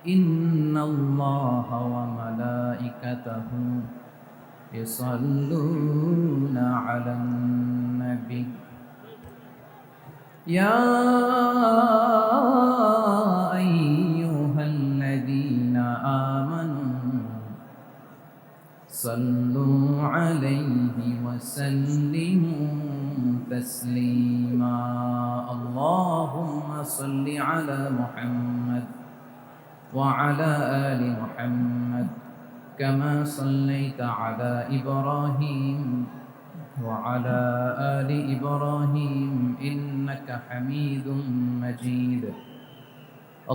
ইন্নাল্লাহা ওয়া মালাইকাতাহু ইউসাল্লুনা আলান নবী ইয়া আইয়ুহাল্লাযীনা আমানু সাল্লু আলাইহি ওয়া সাল্লিমু তাসলিমা আল্লাহুম্মা সাল্লি আলা মুহাম্মাদ وعلى آل محمد كما صليت على إبراهيم وعلى آل إبراهيم إنك حميد مجيد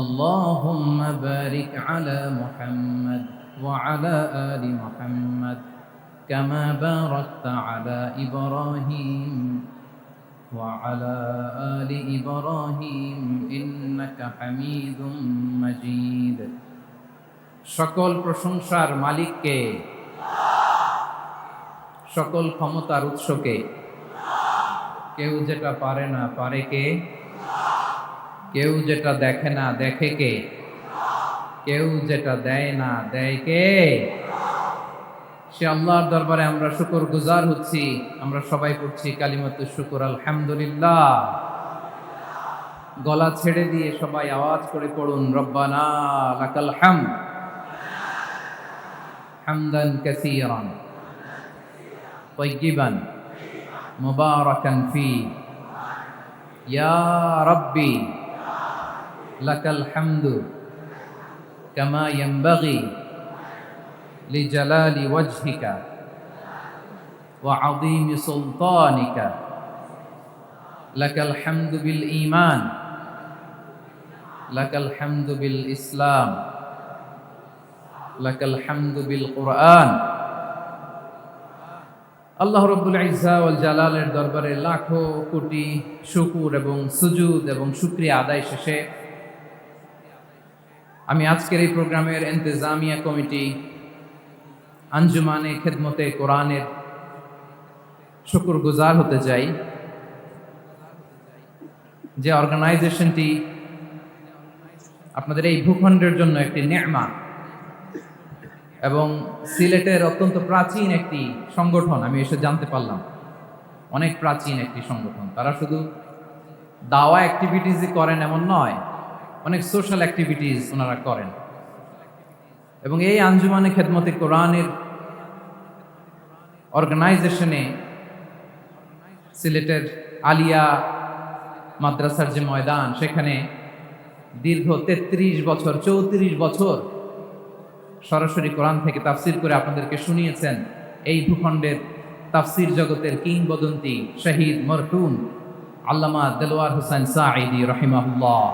اللهم بارك على محمد وعلى آل محمد كما باركت على إبراهيم وعلى آل إبراهيم إنك حميد مجيد সকল প্রশংসার মালিককে, সকল ক্ষমতার উৎসকে। কেউ যেটা পারে না পারে কে? কেউ যেটা দেখে না দেখে কে? কেউ যেটা দেয় না দেয় কে? সে আল্লাহর দরবারে আমরা শুকর গুজার হচ্ছি। আমরা সবাই পড়ছি কালিমাতুশ শুকর আলহামদুলিল্লাহ। গলা ছেড়ে দিয়ে সবাই আওয়াজ করে পড়ুন, রব্বানা লাকাল হামদ হামদান কাসীরান তাইয়িবান মুবারাকান ফি ইয়া রাব্বি লাকাল হামদু কামা ইয়ানবাগি لجلال وجهك وعظيم سلطانك لك الحمد بالإيمان لك الحمد بالإسلام لك الحمد بالقرآن আল্লাহ রব্বুল ইজ্জা ওয়াল জালালের দরবারে লাখো কোটি শুকর এবং সুজুদ এবং শুকরিয়া আদায় শেষে আমি আজকের এই প্রোগ্রামের ইন্তেজামিয়া কমিটি আঞ্জুমানে খেদমতে কোরআনের শুকর গুজার হতে চাই, যে অর্গানাইজেশনটি আপনাদের এই ভূখণ্ডের জন্য একটি নেয়ামত এবং সিলেটের অত্যন্ত প্রাচীন একটি সংগঠন। আমি এসে জানতে পারলাম অনেক প্রাচীন একটি সংগঠন। তারা শুধু দাওয়া অ্যাক্টিভিটিসই করেন এমন নয়, অনেক সোশ্যাল অ্যাক্টিভিটিস ওনারা করেন। এবং এই আঞ্জুমানে খেদমতে কোরআনের অর্গানাইজেশনে সিলেটের আলিয়া মাদ্রাসার যে ময়দান, সেখানে দীর্ঘ 33 বছর 34 বছর সরাসরি কোরআন থেকে তাফসির করে আপনাদেরকে শুনিয়েছেন এই ভূখণ্ডের তাফসির জগতের কিংবদন্তি শহীদ মরহুম আল্লামা দেলোয়ার হোসেন সাঈদী রাহিমাহুল্লাহ।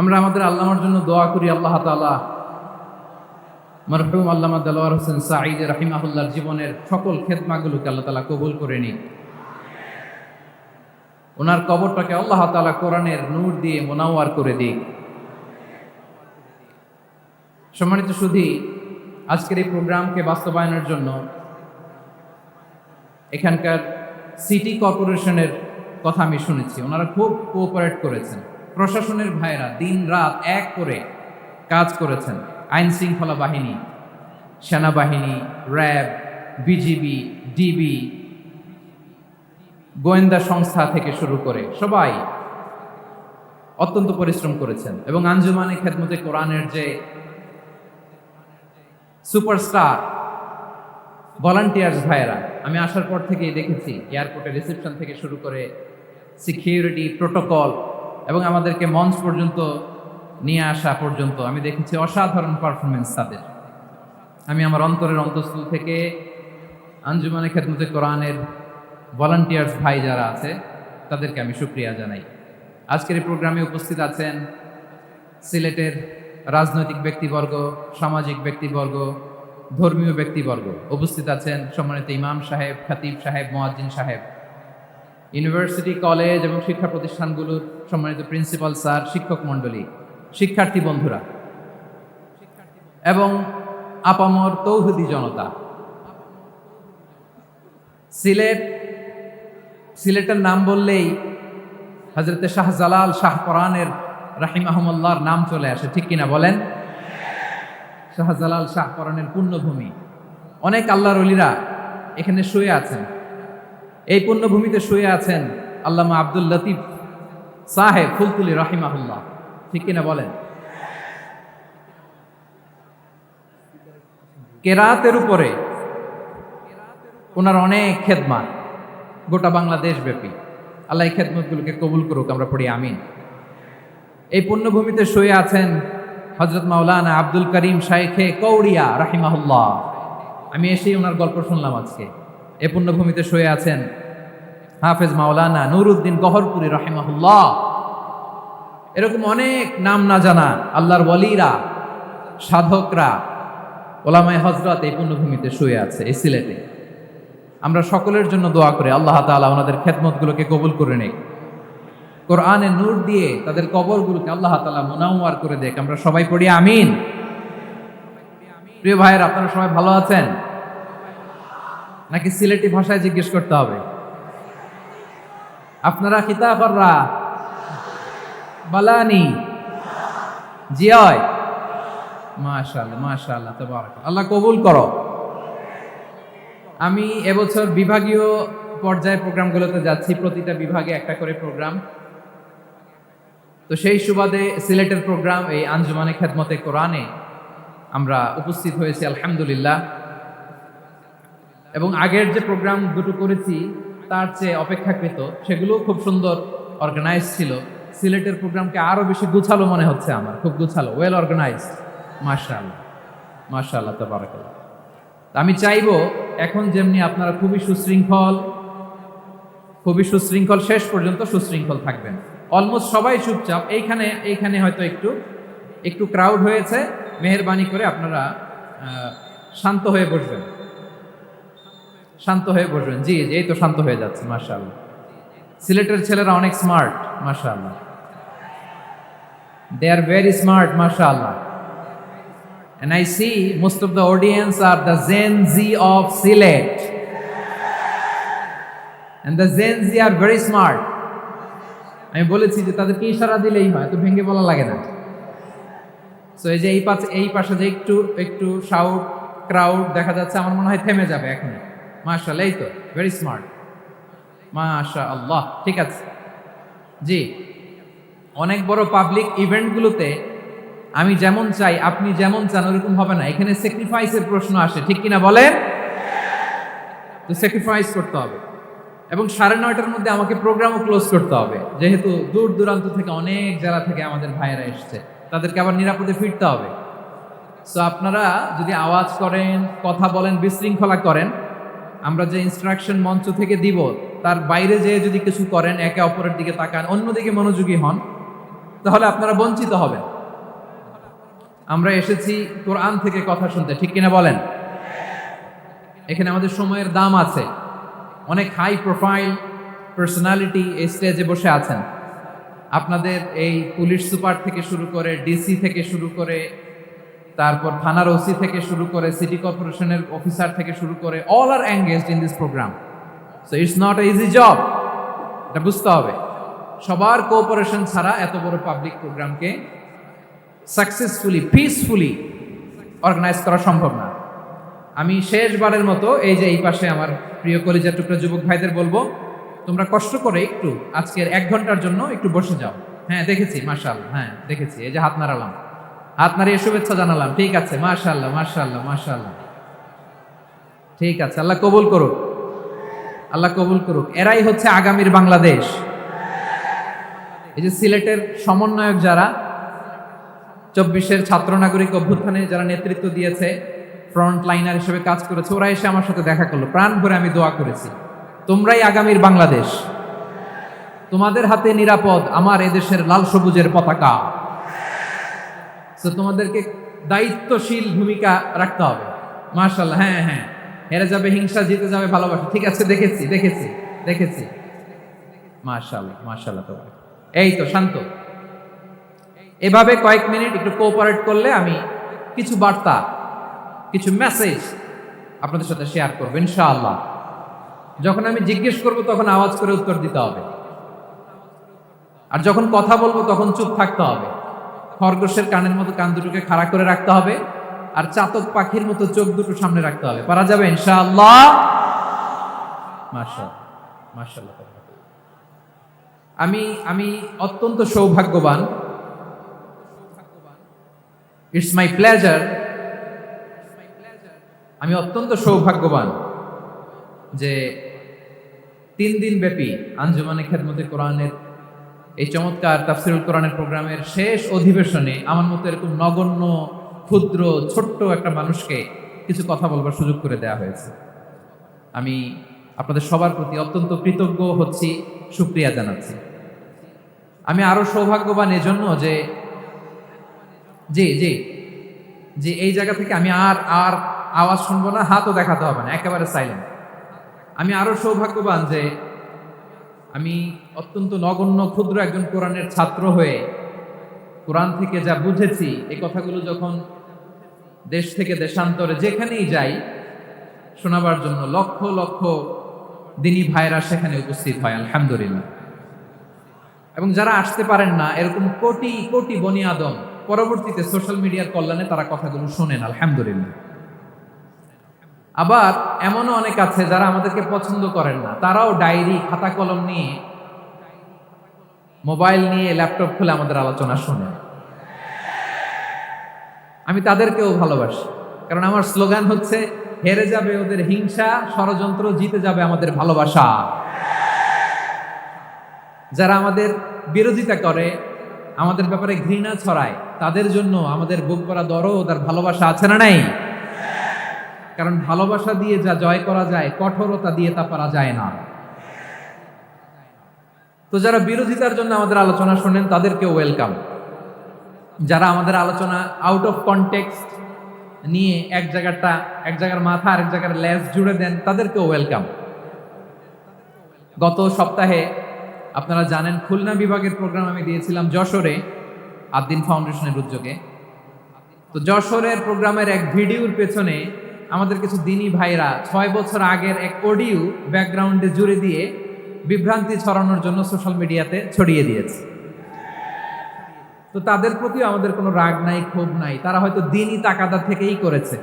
আমরা আমাদের আল্লামার জন্য দোয়া করি, আল্লাহ তাআলা মরহুম আল্লামা দেলোয়ার হোসেন সাঈদী রাহিমাহুল্লাহর জীবনের সকল খেদমাগুলোকে আল্লাহ তাআলা কবুল করে নিন। ওনার কবরটাকে আল্লাহ তাআলা কোরআনের নূর দিয়ে মুনাওয়ার করে দিক। সম্মানিত সুধী, আজকের এই প্রোগ্রামকে বাস্তবায়নের জন্য এখানকার সিটি কর্পোরেশনের কথা আমি শুনেছি। ওনারা খুব কোঅপারেট করেছেন। প্রশাসনের ভাইরা দিন রাত এক করে কাজ করেছেন। আইন শৃঙ্খলা বাহিনী, সেনাবাহিনী, র্যাব, বিজিবি, ডিবি, গোয়েন্দা সংস্থা থেকে শুরু করে সবাই অত্যন্ত পরিশ্রম করেছেন। এবং আঞ্জুমানে খেদমতে কোরআনের যে সুপারস্টার ভলান্টিয়ার্স ভাইরা, আমি আসার পর থেকেই দেখেছি এয়ারপোর্টে রিসেপশন থেকে শুরু করে সিকিউরিটি প্রোটোকল এবং আমাদেরকে মঞ্চ পর্যন্ত নিয়ে আসা পর্যন্ত আমি দেখেছি অসাধারণ পারফরমেন্স তাদের। আমি আমার অন্তরের অন্তঃস্থল থেকে আঞ্জুমানে খেদমতে কোরআনের ভলান্টিয়ার্স ভাই যারা আছে তাদেরকে আমি শুকরিয়া জানাই। আজকের এই প্রোগ্রামে উপস্থিত আছেন সিলেটের রাজনৈতিক ব্যক্তিবর্গ, সামাজিক ব্যক্তিবর্গ, ধর্মীয় ব্যক্তিবর্গ। উপস্থিত আছেন সম্মানিত ইমাম সাহেব, খতিব সাহেব, মুয়াজ্জিন সাহেব, ইউনিভার্সিটি, কলেজ এবং শিক্ষা প্রতিষ্ঠানগুলোর সম্মানিত প্রিন্সিপাল স্যার, শিক্ষক মণ্ডলী, শিক্ষার্থী বন্ধুরা এবং আপামর তৌহিদি জনতা। সিলেটের নাম বললেই হযরতে শাহজালাল শাহ পরানের রাহিমাহুমুল্লাহর নাম চলে আসে, ঠিক কিনা বলেন? শাহজালাল শাহপরানের পুণ্যভূমি, অনেক আল্লাহর ওলিরা এখানে শুয়ে আছেন। এই পুণ্যভূমিতে শুয়ে আছেন আল্লামা আব্দুল লতিফ সাহেব ফুলতুলি রাহিমাহুল্লাহ, ঠিক কিনা বলেন? কেরাতের উপরে ওনার অনেক খেদমত, গোটা বাংলাদেশ ব্যাপী। আল্লাহ এই খেদমতগুলোকে কবুল করুক, আমরা পড়ি আমিন। এই পুণ্যভূমিতে শুয়ে আছেন হযরত মাওলানা আব্দুল করিম শাইখে কৌড়িয়া রাহিমাহুল্লাহ। আমি এসেই ওনার গল্প শুনলাম আজকে। এই পুণ্যভূমিতে শুয়ে আছেন হাফেজ মাওলানা নুরউদ্দিন গহরপুরী রাহিমাহুল্লাহ। এরকম অনেক নাম না জানা আল্লাহর ওয়ালিরা, সাধকরা, ওলামায়ে হযরত এই পুণ্যভূমিতে শুয়ে আছে এই সিলেটে। আমরা সকলের জন্য দোয়া করি আল্লাহ তাআলা ওনাদের খেদমতগুলোকে কবুল করে নেক, কোরআনের নূর দিয়ে তাদের কবরগুলোকে আল্লাহ তাআলা মুনাওয়ার করে দেখ। আমরা সবাই পড়ি আমিন। প্রিয় ভাইয়েরা, আপনারা সবাই ভালো আছেন নাকি সিলেটি ভাষায় জিজ্ঞেস করতে হবে? আপনারা খিতাফররা বালানি জিয়ায় মাশাআল্লাহ মাশাআল্লাহ তাবারাকাল্লাহ, আল্লাহ কবুল করো। আমি এবছর বিভাগীয় পর্যায়ে প্রোগ্রামগুলোতে যাচ্ছি, প্রতিটা বিভাগে একটা করে প্রোগ্রাম। তো সেই সুবাদে সিলেটের প্রোগ্রাম এই আঞ্জুমানে খেদমতে কোরআনে আমরা উপস্থিত হয়েছি আলহামদুলিল্লাহ। এবং আগের যে প্রোগ্রাম দুটো করেছি তার চেয়ে অপেক্ষাকৃত সেগুলো খুব সুন্দর অর্গানাইজ ছিল। সিলেটের প্রোগ্রামকে আরো বেশি গুছালো মনে হচ্ছে আমার, খুব গুছালো, ওয়েল অর্গানাইজড। মাশাআল্লাহ মাশাআল্লাহ তাবারাকাল্লাহ। আমি চাইবো এখন যেমনি আপনারা খুবই সুশৃঙ্খল শেষ পর্যন্ত সুশৃঙ্খল থাকবেন। অলমোস্ট সবাই চুপচাপ, এইখানে হয়তো একটু ক্রাউড হয়েছে, মেহেরবানি করে আপনারা শান্ত হয়ে বসবেন, শান্ত হয়ে বসবেন। জি জি, এই তো শান্ত হয়ে যাচ্ছে। মাশাআল্লাহ, সিলেটের ছেলেরা অনেক স্মার্ট, মাশাআল্লাহ, they are very smart, mashallah. And I see most of the audience are the Gen Z of Silet, and the Gen Z are very smart. আমি বলেছি যে তাদেরকে ইশারা দিলেই হয়, তো ভেঙে বলা লাগে না। সো এই যে এই পাশে যে একটু শাউট ক্রাউড দেখা যাচ্ছে, আমার মনে হয় থেমে যাবে এখন। মাশাআল্লাহ, এই তো ভেরি স্মার্ট, মাশাআল্লাহ। ঠিক আছে জি, অনেক বড় পাবলিক ইভেন্টগুলোতে আমি যেমন চাই আপনি যেমন চান ওরকম হবে না, এখানে স্যাক্রিফাইসের প্রশ্ন আসে, ঠিক কিনা বলেন? তো স্যাক্রিফাইস করতে হবে এবং 9:30টার মধ্যে আমাকে প্রোগ্রামও ক্লোজ করতে হবে, যেহেতু দূর দূরান্ত থেকে অনেক জায়গা থেকে আমাদের ভাইয়েরা এসছে, তাদেরকে আবার নিরাপদে ফিরতে হবে। সো আপনারা যদি আওয়াজ করেন, কথা বলেন, বিশৃঙ্খলা করেন, আমরা যে ইনস্ট্রাকশন মঞ্চ থেকে দিব তার বাইরে যেয়ে যদি কিছু করেন, একে অপরের দিকে তাকান, অন্যদিকে মনোযোগী হন, তাহলে আপনারা বঞ্চিত হবেন। আমরা এসেছি কোরআন থেকে কথা শুনতে, ঠিক কিনা বলেন? এখানে আমাদের সময়ের দাম আছে। অনেক হাই প্রোফাইল পার্সোনালিটি এই স্টেজে বসে আছেন। আপনাদের এই পুলিশ সুপার থেকে শুরু করে, ডিসি থেকে শুরু করে, তারপর থানার ওসি থেকে শুরু করে, সিটি কর্পোরেশনের অফিসার থেকে শুরু করে, all are engaged in this programme. So it's not a easy job, এটা বুঝতে হবে। সবার কোঅপারেশন ছাড়া এত বড় পাবলিক প্রোগ্রামকে সাকসেসফুলি, পিসফুলি অর্গানাইজ করা সম্ভব না। আমি শেষবারের মতো এই যে এই পাশে আমার প্রিয় কলিজার টুকরা যুবক ভাইদের বলবো, তোমরা কষ্ট করে একটু আজকের 1 ঘন্টার জন্য একটু বসে যাও। হ্যাঁ দেখেছি, মাশাআল্লাহ, হ্যাঁ দেখেছি, এই যে হাত নাড়ালাম, হাত নাড়িয়ে শুভেচ্ছা জানালাম, ঠিক আছে, মাশাআল্লাহ মাশাআল্লাহ মাশাআল্লাহ, ঠিক আছে। আল্লাহ কবুল করুক, আল্লাহ কবুল করুক। এরাই হচ্ছে আগামীর বাংলাদেশ। এই যে সিলেটের সমন্বয়ক যারা 24-এর ছাত্র নাগরিক অভ্যুত্থানে যারা নেতৃত্ব দিয়েছে, ফ্রন্ট লাইনার হিসেবে কাজ করেছে, ওরা এসে আমার সাথে দেখা করলো, প্রাণ ভরে আমি দোয়া করেছি, তোমরাই আগামীর বাংলাদেশ, তোমাদের হাতে নিরাপদ আমার এদেশের লাল সবুজের পতাকা। তো তোমাদেরকে দায়িত্বশীল ভূমিকা রাখতে হবে। মাশাআল্লাহ, হ্যাঁ হ্যাঁ, হেরে যাবে হিংসা, জিতে যাবে ভালোবাসা, ঠিক আছে, দেখেছি। মাশাআল্লাহ মাশাআল্লাহ, তো এই তো শান্ত। এভাবে কয়েক মিনিট একটু কোঅপারেট করলে আমি কিছু বার্তা, কিছু মেসেজ আপনাদের সাথে শেয়ার করবো ইনশাআল্লাহ। যখন আমি জিজ্ঞেস করব তখন আওয়াজ করে উত্তর দিতে হবে। আর যখন কথা বলবো তখন চুপ থাকতে হবে। খরগোশের কানের মতো কান দুটোকে খাড়া করে রাখতে হবে, আর চাতক পাখির মতো চোখ দুটো সামনে রাখতে হবে। পারা যাবে ইনশাআল্লাহ? মাশাআল্লাহ, মাশাআল্লাহ। আমি আমি অত্যন্ত সৌভাগ্যবান, ইটস মাই প্লেজার, আমি অত্যন্ত সৌভাগ্যবান যে 3 দিন ব্যাপী আঞ্জুমানে খেদমতে কোরআনের এই চমৎকার তাফসিরুল কোরআনের প্রোগ্রামের শেষ অধিবেশনে আমার মতো এরকম নগণ্য, ক্ষুদ্র, ছোট্ট একটা মানুষকে কিছু কথা বলবার সুযোগ করে দেওয়া হয়েছে। আমি আপনাদের সবার প্রতি অত্যন্ত কৃতজ্ঞ হচ্ছি, শুকরিয়া জানাচ্ছি। আমি আরো সৌভাগ্যবান এজন্য যে জি জি যে এই জায়গা থেকে আমি আর আর আওয়াজ শুনবো না, হাতও দেখাতে হবে না, একেবারে সাইলেন্ট। আমি আরো সৌভাগ্যবান যে আমি অত্যন্ত নগণ্য ক্ষুদ্র একজন কোরআনের ছাত্র হয়ে কোরআন থেকে যা বুঝেছি, এই কথাগুলো যখন দেশ থেকে দেশান্তরে যেখানেই যাই শোনাবার জন্য লক্ষ লক্ষ দিনী ভাইরা সেখানে উপস্থিত হয়, আলহামদুলিল্লাহ। এবং যারা আসতে পারেন না, এরকম কোটি কোটি বনি আদম পরবর্তীতে সোশ্যাল মিডিয়ার কল্যাণে তারা কথাগুলো শোনেন, আলহামদুলিল্লাহ। আবার এমনও অনেক আছে যারা আমাদেরকে পছন্দ করেন না, তারাও ডায়েরি, খাতা কলম নিয়ে, মোবাইল নিয়ে, ল্যাপটপ খুলে আমাদের আলোচনা শোনেন। আমি তাদেরকেও ভালোবাসি, কারণ আমার স্লোগান হচ্ছে, হেরে যাবে ওদের হিংসা, ষড়যন্ত্র, জিতে যাবে আমাদের ভালোবাসা। যারা আমাদের বিরোধিতা করে, আমাদের ব্যাপারে ঘৃণা ছড়ায়, তাদের জন্য আমাদের বুক ভরা দরদ আর ভালোবাসা আছে না নাই? কারণ ভালোবাসা দিয়ে যা জয় করা যায়, কঠোরতা দিয়ে তা পারা যায় না। তো যারা বিরোধিতার জন্য আমাদের আলোচনা শোনেন তাদেরকে ওয়েলকাম। যারা আমাদের আলোচনা আউট অফ কনটেক্সট নিয়ে এক জায়গার মাথা আর এক জায়গার লেজ জুড়ে দেন, তাদেরকে ওয়েলকাম। গত সপ্তাহে আপনারা জানেন খুলনা বিভাগের প্রোগ্রাম আমি দিয়েছিলাম যশোরে, আদ্দিন ফাউন্ডেশনের উদ্যোগে। তো যশোরের প্রোগ্রামের এক ভিডিওর পেছনে আমাদের কিছু দিনী ভাইরা 6 বছর আগের এক অডিও ব্যাকগ্রাউন্ডে জুড়ে দিয়ে বিভ্রান্তি ছড়ানোর জন্য সোশ্যাল মিডিয়াতে ছড়িয়ে দিয়েছে। তো তাদের প্রতিও আমাদের কোনো রাগ নাই, ক্ষোভ নাই। তারা হয়তো দিনই তাকাদা থেকেই করেছে,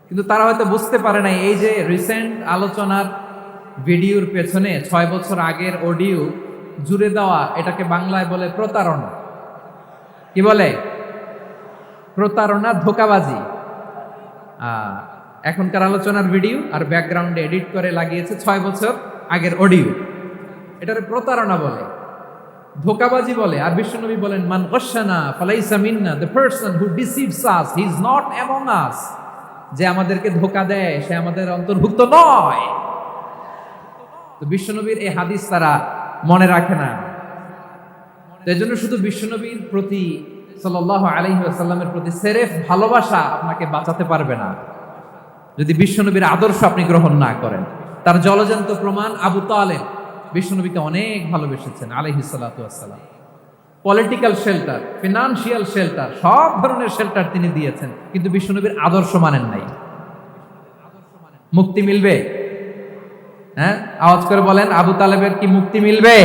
কিন্তু তারা হয়তো বুঝতে পারে নাই এই যে রিসেন্ট আলোচনার ভিডিওর পেছনে 6 বছর আগের অডিও জুড়ে দেওয়া, এটাকে বাংলায় বলে প্রতারণা। কি বলে? প্রতারণা, ধোঁকাবাজি। এখনকার আলোচনার ভিডিও আর ব্যাকগ্রাউন্ডে এডিট করে লাগিয়েছে 6 বছর আগের অডিও। এটারে প্রতারণা বলে, ধোঁকাবাজি বলে। আর বিশ্বনবী বলেন, মান গাশশানা ফালাইসা মিন্না, the person who deceives us he is not among us. যে আমাদেরকে ধোঁকা দেয় সে আমাদের অন্তর্ভুক্ত নয়। তো বিশ্বনবীর এই হাদিস তারা মনে রাখে না। তো এই জন্য শুধু বিশ্বনবীর প্রতি সাল্লাল্লাহু আলাইহি ওয়াসাল্লামের প্রতি সেরেফ ভালোবাসা আপনাকে বাঁচাতে পারবে না যদি বিশ্বনবীর আদর্শ আপনি গ্রহণ না করেন। তার জলজন্ত প্রমাণ, আবু তালেব বিশ্বনবীকে অনেক ভালোবেসেছেন আলাইহিস সালাতু ওয়াসসালাম। পলিটিক্যাল শেল্টার, ফিনান্সিয়াল শেল্টার, সব ধরনের শেল্টার তিনি দিয়েছেন, কিন্তু বিশ্বনবীর আদর্শ মানেন নাই। মুক্তি মিলবে? হ্যাঁ, আওয়াজ করে বলেন, আবু তালেবের কি মুক্তি মিলবে?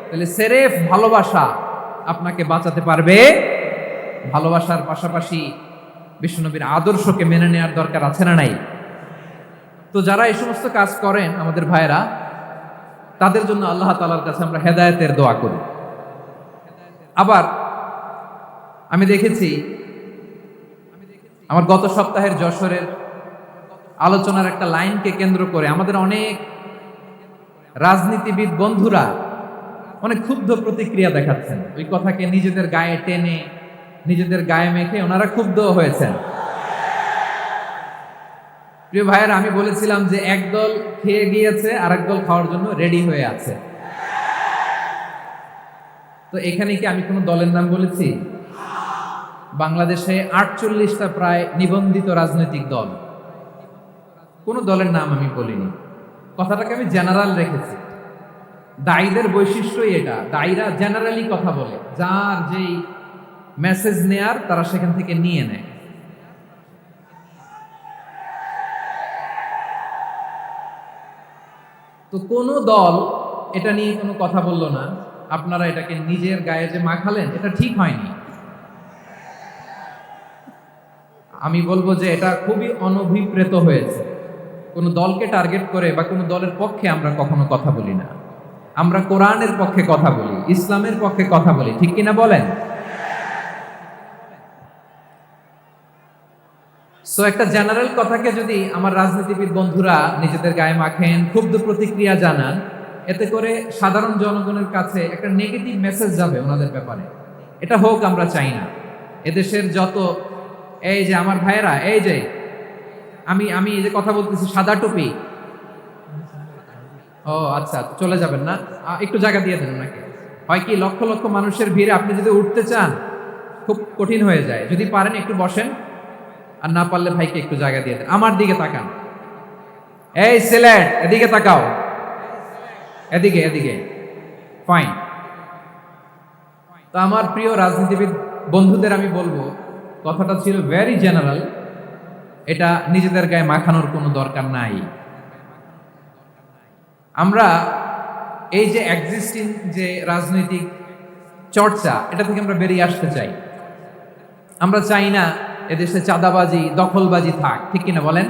তাহলে সেরেফ ভালোবাসা আপনাকে বাঁচাতে পারবে। ভালোবাসার পাশাপাশি বিশ্বনবীর আদর্শকে মেনে নেওয়ার দরকার আছে না নাই? তো যারা এই সমস্ত কাজ করেন আমাদের ভাইরা, তাদের জন্য আল্লাহ তাআলার কাছে আমরা হেদায়েতের দোয়া করি। আবার আমি দেখেছি আমার গত সপ্তাহের যশোরের আলোচনার একটা লাইনকে কেন্দ্র করে আমাদের অনেক রাজনীতিবিদ বন্ধুরা অনেক ক্ষুব্ধ প্রতিক্রিয়া দেখাচ্ছেন। ওই কথাকে নিজেদের গায়ে টেনে, নিজেদের গায়ে মেখে ওনারা ক্ষুব্ধ হয়েছেন। প্রিয় ভাইয়েরা, আমি বলেছিলাম যে একদল খেয়ে গিয়েছে আর একদল খাওয়ার জন্য রেডি হয়ে আছে। তো এখানে কি আমি কোনো দলের নাম বলেছি? বাংলাদেশে 48টা প্রায় নিবন্ধিত রাজনৈতিক দল, কোনো দলের নাম আমি বলিনি। কথাটাকে আমি জেনারেল রেখেছি। দায়ীদের বৈশিষ্ট্যই এটা, দায়ীরা জেনারেলি কথা বলে, যার যেই মেসেজ নেয়ার তারা সেখান থেকে নিয়ে নেয়। তো কোনো দল এটা নিয়ে কোনো কথা বলল না আপনারা এটাকে নিজের গায়ে যে মাখালেন, এটা ঠিক হয়নি। আমি বলবো যে এটা খুবই অনভিপ্রেত হয়েছে। কোনো দলকে টার্গেট করে বা কোনো দলের পক্ষে আমরা কখনো কথা বলি না। আমরা কোরআনের পক্ষে কথা বলি, ইসলামের পক্ষে কথা বলি, ঠিক কিনা বলেন? সো একটা জেনারেল কথাকে যদি আমার রাজনীতিবিদ বন্ধুরা নিজেদের গায়ে মাখেন, ক্ষুব্ধ প্রতিক্রিয়া জানান, এতে করে সাধারণ জনগণের কাছে একটা নেগেটিভ মেসেজ যাবে ওনাদের ব্যাপারে। এটা হোক আমরা চাই না। এদেশের যত এই যে আমার ভাইয়েরা, এই যে আমি এই যে কথা বলতেছি, সাদা টুপি, ও আচ্ছা চলে যাবেন না, একটু জায়গা দিয়ে দেন ওনাকে। হয় কি, লক্ষ লক্ষ মানুষের ভিড়ে আপনি যদি উঠতে চান খুব কঠিন হয়ে যায়। যদি পারেন একটু বসেন, আর না পারলে ভাইকে একটু জায়গা দিয়ে দেন। আমার দিকে তাকান, এই সিলেট এদিকে তাকাও, এদিকে এদিকে, ফাইন। তো আমার প্রিয় রাজনীতিবিদ বন্ধুদের আমি বলবো, কথাটা ছিল ভেরি জেনারেল, এটা নিজেদের গায়ে মাখানোর কোনো দরকার নাই। আমরা এই যে এক্সিস্টিং যে রাজনৈতিক চর্চা, এটা থেকে আমরা বেরিয়ে আসতে চাই। আমরা চাই না এদেশে চাঁদাবাজি, দখলবাজি থাক, ঠিক কিনা বলেন?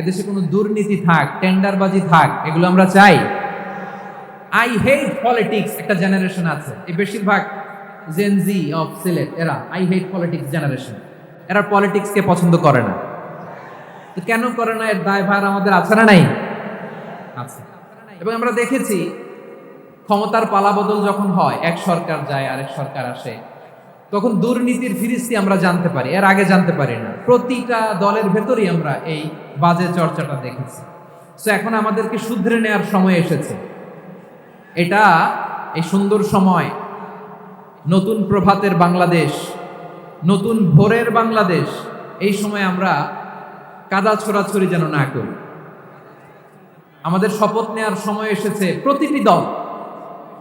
এদেশে কোনো দুর্নীতি থাক, টেন্ডারবাজি থাক, এগুলো আমরা চাই। আই হেট পলিটিক্স একটা জেনারেশন আছে, এই বেশিরভাগ জেনজি অফ সিলেট, এরা আই হেট পলিটিক্স জেনারেশন। এরা পলিটিক্সকে পছন্দ করে না। তো কেন করে না, এর দায়ভার আমাদের আছে না নাই? আছে। এবং আমরা দেখেছি ক্ষমতার পালাবদল যখন হয়, এক সরকার যায় আরেক সরকার আসে, তখন দুর্নীতির ফিরিস্তি আমরা জানতে পারি, এর আগে জানতে পারি না। প্রতিটা দলের ভেতরেই আমরা এই বাজে চর্চাটা দেখেছি। সো এখন আমাদেরকে শুধরে নেওয়ার সময় এসেছে। এটা এই সুন্দর সময়, নতুন প্রভাতের বাংলাদেশ, নতুন ভোরের বাংলাদেশ, এই সময় আমরা কাদা ছোড়াছড়ি যেন না করি। আমাদের শপথ নেওয়ার সময় এসেছে। প্রতিটি দল,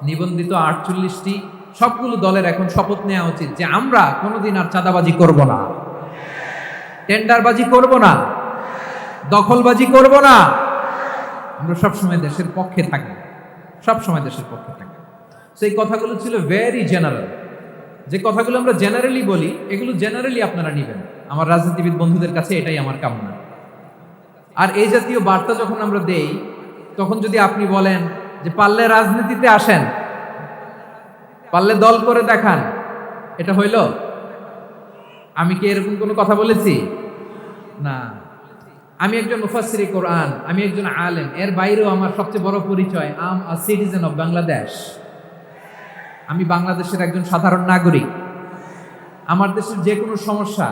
নিবন্ধিত 48টি, সবগুলো দলের এখন শপথ নেওয়া উচিত যে আমরা কোনোদিন আর চাঁদাবাজি করব না, টেন্ডারবাজি করব না, দখলবাজি করব না। আমরা সবসময় দেশের পক্ষে থাকি, সবসময় দেশের পক্ষে থাকি। সেই কথাগুলো ছিল ভেরি জেনারেল। যে কথাগুলো আমরা জেনারেলি বলি, এগুলো জেনারেলি আপনারা নেবেন। আমার রাজনীতিবিদ বন্ধুদের কাছে এটাই আমার কামনা। আর এই জাতীয় বার্তা যখন আমরা দেই, তখন যদি আপনি বলেন যে পারলে রাজনীতিতে আসেন, পারলে দল করে দেখান, এটা হইল? আমি কি এরকম কোনো কথা বলেছি? না। আমি একজন মুফাসসিরে কোরআন, আমি একজন আলেম, এর বাইরেও আমার সবচেয়ে বড় পরিচয় আম আ সিটিজেন অফ বাংলাদেশ। আমি বাংলাদেশের একজন সাধারণ নাগরিক। আমার দেশের যে কোনো সমস্যা,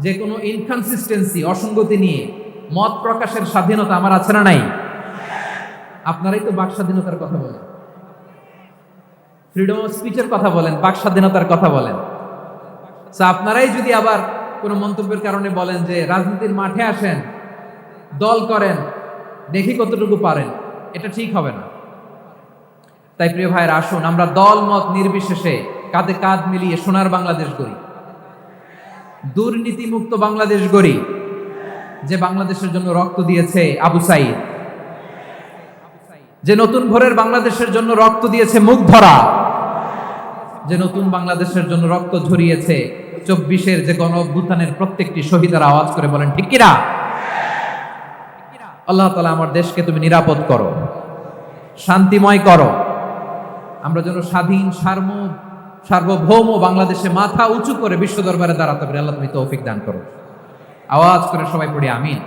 যে কোনো ইনকনসিস্টেন্সি, অসঙ্গতি নিয়ে মত প্রকাশের স্বাধীনতা আমার আছে না নাই? আপনারাই তো বাক স্বাধীনতার কথা বলেন, ফ্রিডম অফ স্পিচের কথা বলেন, বাক স্বাধীনতার কথা বলেন। আপনারাই যদি আবার কোনো মন্তব্যের কারণে বলেন যে রাজনীতির মাঠে আসেন, দল করেন, দেখি কতটুকু পারেন, এটা ঠিক হবে না। তাই প্রিয় ভাইয়ের, আসুন আমরা দল মত নির্বিশেষে কাঁধে কাঁধ মিলিয়ে সোনার বাংলাদেশ গড়ি, দুর্নীতিমুক্ত বাংলাদেশ গড়ি। যে বাংলাদেশের জন্য রক্ত দিয়েছে আবু সাইদ, যে নতুন ভোরের বাংলাদেশের জন্য রক্ত দিয়েছে মুগ্ধরা, যে নতুন বাংলাদেশের জন্য রক্ত ঝরিয়েছে 24-এর যে গণ অভ্যুত্থানের প্রত্যেকটি শহীদের আওয়াজ করে বলেন ঠিক কিনা? আল্লাহ তাআলা আমার দেশকে তুমি নিরাপদ করো, শান্তিময় করো। আমরা যেন স্বাধীন সার্বভৌম বাংলাদেশে মাথা উঁচু করে বিশ্ব দরবারে দাঁড়াতে পারি। আল্লাহ তুমি তৌফিক দান করো। আওয়াজ করে সবাই পড়ি আমিন।